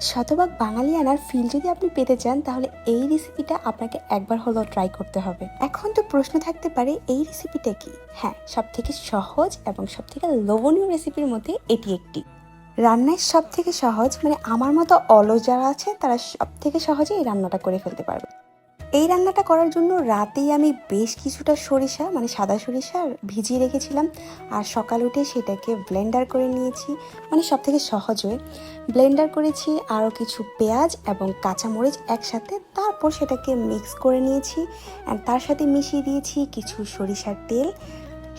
শতভাগ বাঙালিয়ানার ফিল যদি আপনি পেতে চান তাহলে এই রেসিপিটা আপনাকে একবার হলেও ট্রাই করতে হবে। এখন তো প্রশ্ন থাকতে পারে এই রেসিপিটা কি? হ্যাঁ, সবথেকে সহজ এবং সবথেকে লোভনীয় রেসিপির মধ্যে এটি একটি। রান্নায় সবথেকে সহজ, মানে আমার মতো অলস যারা আছে তারা সবথেকে সহজে এই রান্নাটা করে ফেলতে পারবে। এই রান্নাটা করার জন্য রাতেই আমি বেশ কিছুটা সরিষা, মানে সাদা সরিষা ভিজিয়ে রেখেছিলাম, আর সকাল উঠে সেটাকে ব্লেন্ডার করে নিয়েছি। মানে সব থেকে সহজ হয়ে ব্লেন্ডার করেছি, আরও কিছু পেঁয়াজ এবং কাঁচামরিচ একসাথে, তারপর সেটাকে মিক্স করে নিয়েছি। অ্যান্ড তার সাথে মিশিয়ে দিয়েছি কিছু সরিষার তেল,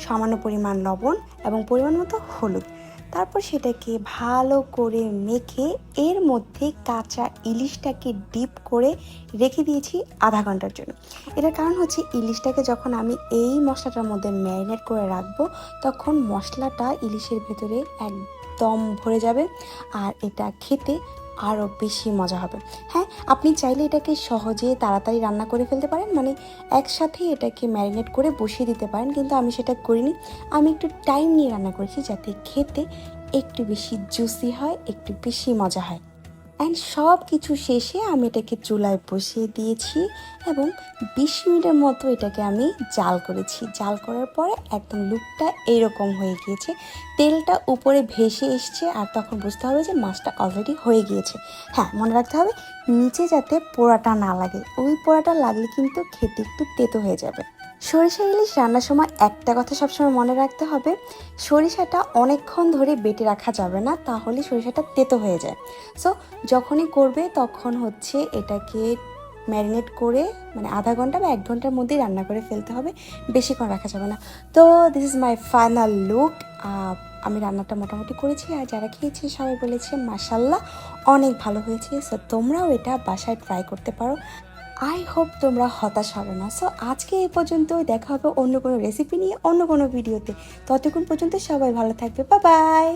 সামান্য পরিমাণ লবণ এবং পরিমাণ মতো হলুদ। তারপর সেটাকে ভালো করে মেখে এর মধ্যে কাঁচা ইলিশটাকে ডিপ করে রেখে দিয়েছি আধা ঘন্টার জন্য। এটার কারণ হচ্ছে ইলিশটাকে যখন আমি এই মশলাটার মধ্যে ম্যারিনেট করে রাখবো তখন মশলাটা ইলিশের ভেতরে একদম ভরে যাবে, আর এটা খেতে আরও বেশি মজা হবে। হ্যাঁ, আপনি চাইলে এটাকে সহজে তাড়াতাড়ি রান্না করে ফেলতে পারেন, মানে একসাথেই এটাকে ম্যারিনেট করে বসিয়ে দিতে পারেন, কিন্তু আমি সেটা করিনি। আমি একটু টাইম নিয়ে রান্না করেছি যাতে খেতে একটু বেশি জুসি হয়, একটু বেশি মজা হয়। অ্যান্ড সব কিছু শেষে আমি এটাকে চুলায় বসিয়ে দিয়েছি এবং 20 মিনিটের মতো এটাকে আমি জাল করেছি। জাল করার পরে একদম লুকটা এরকম হয়ে গিয়েছে, তেলটা উপরে ভেসে এসছে, আর তখন বুঝতে হবে যে মাছটা অলরেডি হয়ে গিয়েছে। হ্যাঁ, মনে রাখতে হবে নিচে যাতে পোড়াটা না লাগে, ওই পোড়াটা লাগলে কিন্তু খেতে একটু তেতো হয়ে যাবে। সরিষা ইলিশ রান্নার সময় একটা কথা সবসময় মনে রাখতে হবে, সরিষাটা অনেকক্ষণ ধরে বেটে রাখা যাবে না, তাহলে সরিষাটা তেতো হয়ে যায়। সো যখনই করবে তখন হচ্ছে এটাকে ম্যারিনেট করে, মানে আধা ঘন্টা বা 1 ঘন্টার মধ্যেই রান্না করে ফেলতে হবে, বেশিক্ষণ রাখা যাবে না। তো this is my final look. আমি রান্নাটা মোটামুটি করেছি, আর যারা খেয়েছে সবাই বলেছে মাশাল্লাহ অনেক ভালো হয়েছে। সো তোমরাও এটা বাসায় ট্রাই করতে পারো। আই হোপ তোমরা হতাশ হবে না। সো আজকে এই পর্যন্তই, দেখা হবে অন্য কোনো রেসিপি নিয়ে অন্য কোনো ভিডিওতে। ততক্ষণ পর্যন্ত সবাই ভালো থাকবে, বাই বাই।